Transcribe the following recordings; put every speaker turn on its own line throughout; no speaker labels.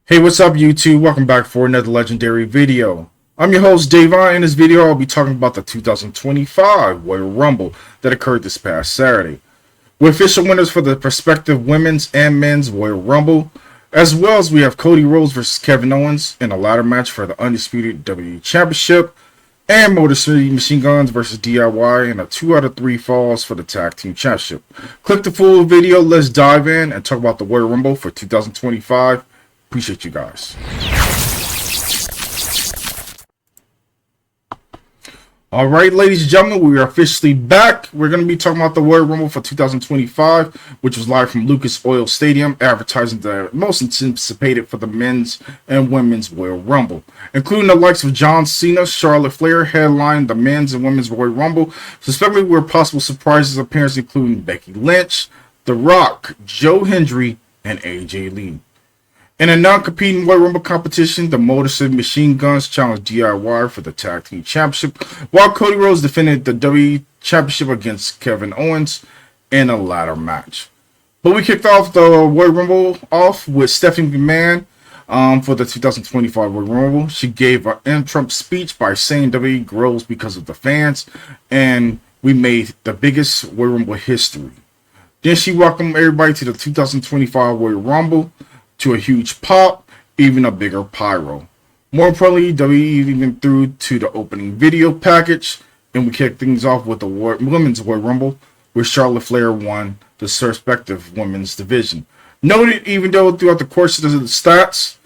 Hey, what's up YouTube? Welcome back for another legendary video. I'm your host DaVon. In this video I'll be talking about the 2025 Royal Rumble that occurred this past Saturday, with official winners for the prospective women's and men's Royal Rumble, as well as we have Cody Rhodes versus Kevin Owens in a ladder match for the undisputed WWE Championship, and Motor City Machine Guns versus DIY in a 2 out of 3 falls for the Tag Team Championship. Click the full video, let's dive in and talk about the Royal Rumble for 2025. Appreciate you guys. All right, ladies and gentlemen, we are officially back. We're going to be talking about the Royal Rumble for 2025, which was live from Lucas Oil Stadium, advertising the most anticipated for the men's and women's Royal Rumble, including the likes of John Cena, Charlotte Flair headlined the men's and women's Royal Rumble, especially where possible surprises appearance including Becky Lynch, The Rock, Joe Hendry, and AJ Lee. In a non-competing Royal Rumble competition, the Motor City Machine Guns challenged DIY for the Tag Team Championship, while Cody Rhodes defended the WWE Championship against Kevin Owens in a ladder match. But we kicked off the Royal Rumble off with Stephanie McMahon for the 2025 Royal Rumble. She gave an in-Trump speech by saying WWE grows because of the fans, and we made the biggest Royal Rumble history. Then she welcomed everybody to the 2025 Royal Rumble, to a huge pop, even a bigger pyro. More importantly, WWE even threw to the opening video package, and we kicked things off with the Women's Royal Rumble, where Charlotte Flair won the respective women's division. Noted, even though throughout the course of the stats,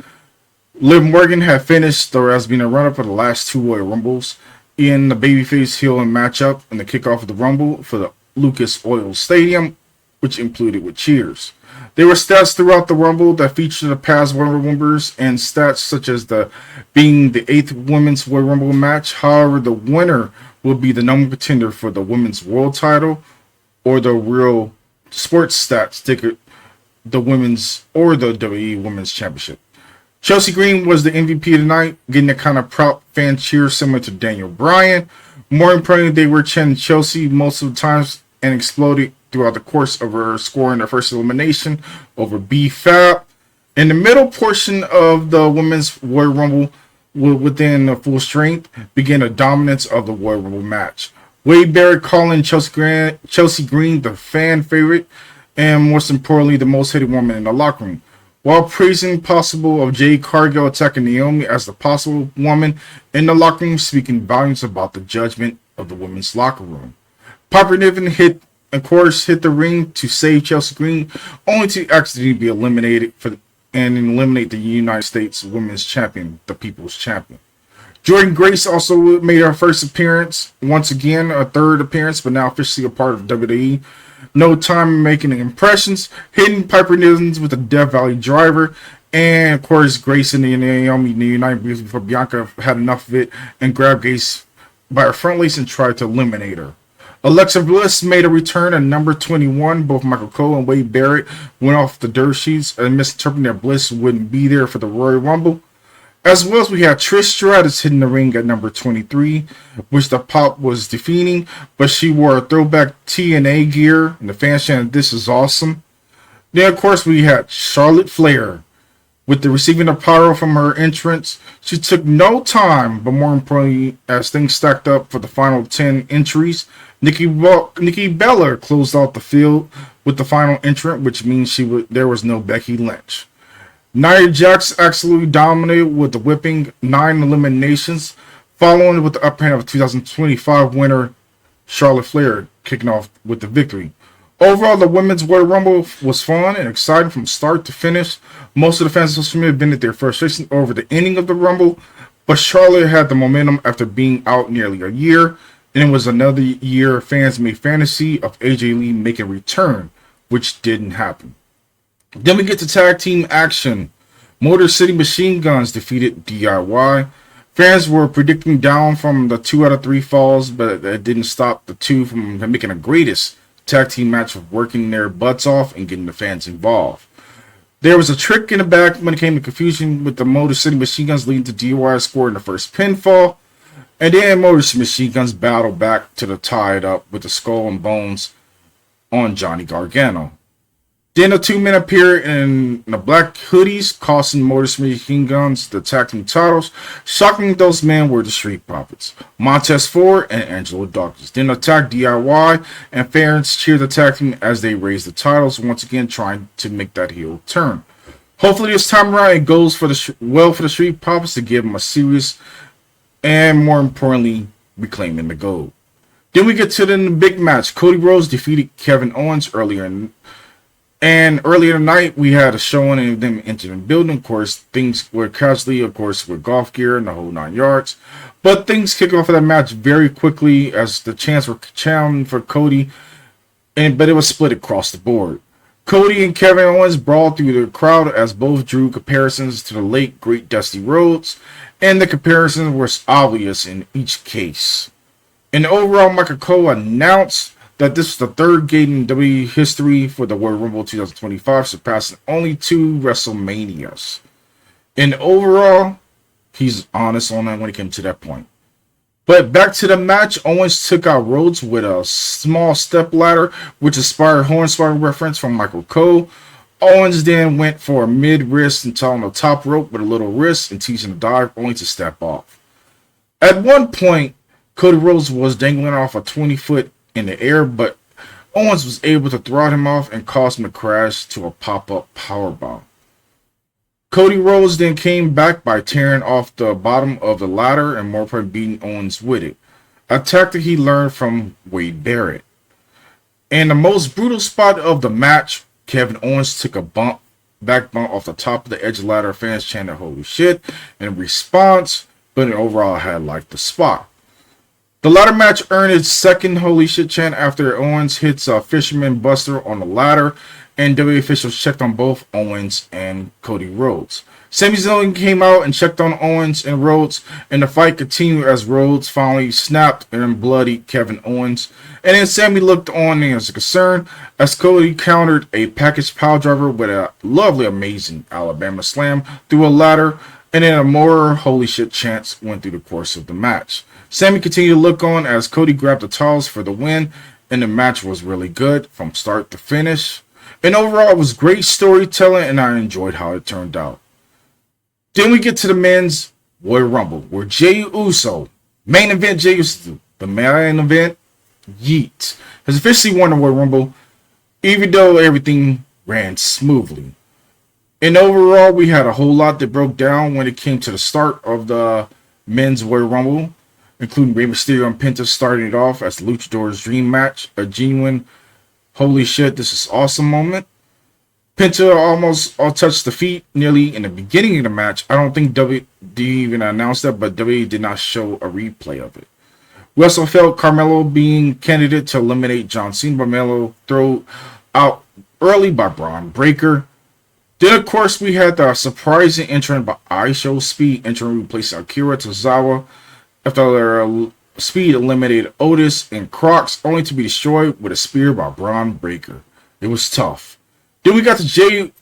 Liv Morgan had finished as being a runner for the last 2 Royal Rumbles in the babyface heel and matchup in the kickoff of the Rumble for the Lucas Oil Stadium, which included with cheers. There were stats throughout the Rumble that featured the past Royal Rumblers and stats such as being the 8th Women's Royal Rumble match. However, the winner will be the number contender for the Women's World Title or the Real Sports Stats ticket, the Women's or the WWE Women's Championship. Chelsea Green was the MVP of the night, getting a kind of proud fan cheer similar to Daniel Bryan. More importantly, they were chanting Chelsea most of the times and exploded throughout the course of her scoring her first elimination over B-Fab. In the middle portion of the Women's Royal Rumble, within full strength, began a dominance of the Royal Rumble match. Wade Barrett calling Chelsea Green the fan favorite, and most importantly, the most hated woman in the locker room, while praising possible of Jade Cargill attacking Naomi as the possible woman in the locker room, speaking volumes about the judgment of the women's locker room. Piper Niven hit the ring to save Chelsea Green, only to accidentally be eliminated and eliminate the United States Women's Champion, the People's Champion. Jordynne Grace also made her first appearance, once again a third appearance, but now officially a part of WWE. No time making impressions, hitting Piper Niven with a Death Valley driver, and of course Grace and Naomi united briefly before Bianca had enough of it and grabbed Grace by her front lace and tried to eliminate her. Alexa Bliss made a return at number 21. Both Michael Cole and Wade Barrett went off the dirt sheets and misinterpreting that Bliss wouldn't be there for the Royal Rumble. As well as we had Trish Stratus hitting the ring at number 23, which the Pop was defeating, but she wore a throwback TNA gear, and the fans chanted, "This is awesome." Then, of course, we had Charlotte Flair. With the receiving of pyro from her entrance, she took no time, but more importantly, as things stacked up for the final 10 entries, Nikki Bella closed out the field with the final entrant, which means there was no Becky Lynch. Nia Jax absolutely dominated with the whipping 9 eliminations, following with the upper hand of 2025 winner Charlotte Flair, kicking off with the victory. Overall, the Women's Royal Rumble was fun and exciting from start to finish. Most of the fans on social media vented their frustration over the ending of the Rumble, but Charlotte had the momentum after being out nearly a year, and it was another year fans made fantasy of AJ Lee making a return, which didn't happen. Then we get to tag team action. Motor City Machine Guns defeated DIY. Fans were predicting down from the 2 out of 3 falls, but that didn't stop the two from making the greatest tag team match of working their butts off and getting the fans involved. There was a trick in the back when it came to confusion with the Motor City Machine Guns leading to DIY scoring the first pinfall, and then Motor City Machine Guns battled back to the tie it up with the skull and bones on Johnny Gargano. Then the two men appear in the black hoodies, costing Motor Machine Guns the tag team titles. Shocking, those men were the Street Profits, Montez Ford and Angelo Dawkins. Then attack DIY and fans cheer the tag team as they raise the titles, once again trying to make that heel turn. Hopefully this time around it goes for the Street Profits to give them a serious and, more importantly, reclaiming the gold. Then we get to the big match. Cody Rhodes defeated Kevin Owens earlier tonight, we had a showing of them entering the building. Of course, things were casually, of course, with golf gear and the whole 9 yards. But things kick off of that match very quickly as the chants were chanting for Cody, but it was split across the board. Cody and Kevin Owens brawled through the crowd as both drew comparisons to the late great Dusty Rhodes, and the comparisons were obvious in each case. In the overall, Michael Cole announced that this is the third gate in WWE history for the Royal Rumble 2025, surpassing only 2 WrestleManias. And overall, he's honest on that when it came to that point. But back to the match, Owens took out Rhodes with a small step ladder, which inspired Hornswoggle reference from Michael Cole. Owens then went for a mid-wrist and on the top rope with a little wrist and teasing a dive, only to step off. At one point, Cody Rhodes was dangling off a 20-foot in the air, but Owens was able to throw him off and cause him to crash to a pop-up powerbomb. Cody Rhodes then came back by tearing off the bottom of the ladder and more probably beating Owens with it, a tactic he learned from Wade Barrett. And the most brutal spot of the match, Kevin Owens took a back bump off the top of the edge of the ladder. Fans chanted "Holy shit" in response, but overall I had liked the spot. The ladder match earned its second "Holy shit" chant after Owens hits a Fisherman Buster on the ladder, and WWE officials checked on both Owens and Cody Rhodes. Sami Zayn came out and checked on Owens and Rhodes, and the fight continued as Rhodes finally snapped and bloodied Kevin Owens. And then Sami looked on as a concern as Cody countered a package piledriver with a lovely, amazing Alabama slam through a ladder, and then a more "Holy shit" chants went through the course of the match. Sami continued to look on as Cody grabbed the titles for the win, and the match was really good from start to finish. And overall, it was great storytelling, and I enjoyed how it turned out. Then we get to the men's Royal Rumble, where Jey Uso, main event Jey Uso, the main event, Yeet, has officially won the Royal Rumble, even though everything ran smoothly. And overall, we had a whole lot that broke down when it came to the start of the men's Royal Rumble, including Rey Mysterio and Penta starting it off as the Luchador's dream match, a genuine "holy shit, this is awesome" moment. Penta almost touched the feet nearly in the beginning of the match. I don't think WWE even announced that, but WWE did not show a replay of it. We also felt Carmelo being candidate to eliminate John Cena, but Melo thrown out early by Braun Breaker. Then, of course, we had the surprising entrant by Aisho Speed entering replacing Akira Tozawa after their Speed eliminated Otis and Crocs, only to be destroyed with a spear by Braun Breaker. It was tough. Then we got to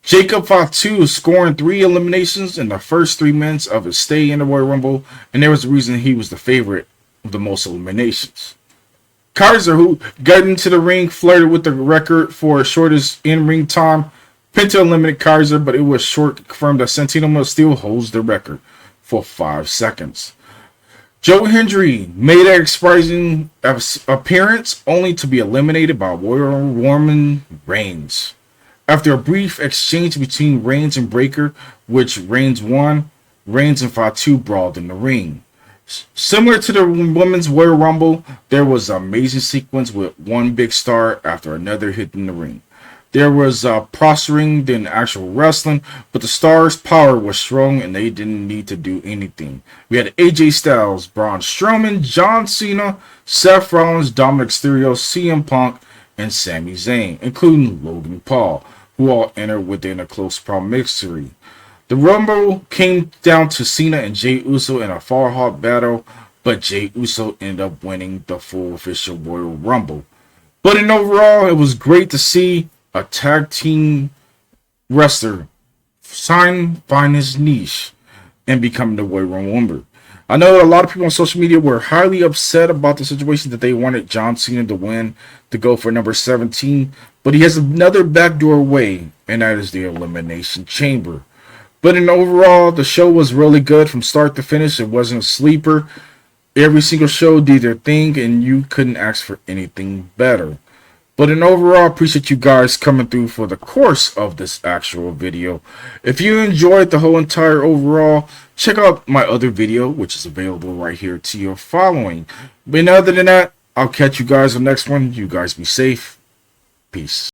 Jacob Fatu scoring 3 eliminations in the first 3 minutes of his stay in the Royal Rumble, and there was a reason he was the favorite of the most eliminations. Kaiser, who got into the ring, flirted with the record for shortest in-ring time. Penta eliminated Kaiser, but it was short, confirmed that Santino still holds the record for 5 seconds. Joe Hendry made an surprising appearance, only to be eliminated by Roman Reigns. After a brief exchange between Reigns and Breaker, which Reigns won, Reigns and Fatu brawled in the ring. Similar to the Women's Royal Rumble, there was an amazing sequence with one big star after another hitting the ring. There was prostrating than actual wrestling, but the Stars' power was strong and they didn't need to do anything. We had AJ Styles, Braun Strowman, John Cena, Seth Rollins, Dominic Mysterio, CM Punk, and Sami Zayn, including Logan Paul, who all entered within a close proximity. The Rumble came down to Cena and Jey Uso in a far-fought battle, but Jey Uso ended up winning the full official Royal Rumble. But in overall, it was great to see a tag team wrestler find his niche and become the Royal Rumble winner. I know a lot of people on social media were highly upset about the situation that they wanted John Cena to win to go for number 17, But he has another backdoor way, and that is the Elimination Chamber. But in overall, the show was really good from start to finish. It wasn't a sleeper. Every single show did their thing, and you couldn't ask for anything better. But in overall, I appreciate you guys coming through for the course of this actual video. If you enjoyed the whole entire overall, check out my other video, which is available right here to your following. But other than that, I'll catch you guys on the next one. You guys be safe. Peace.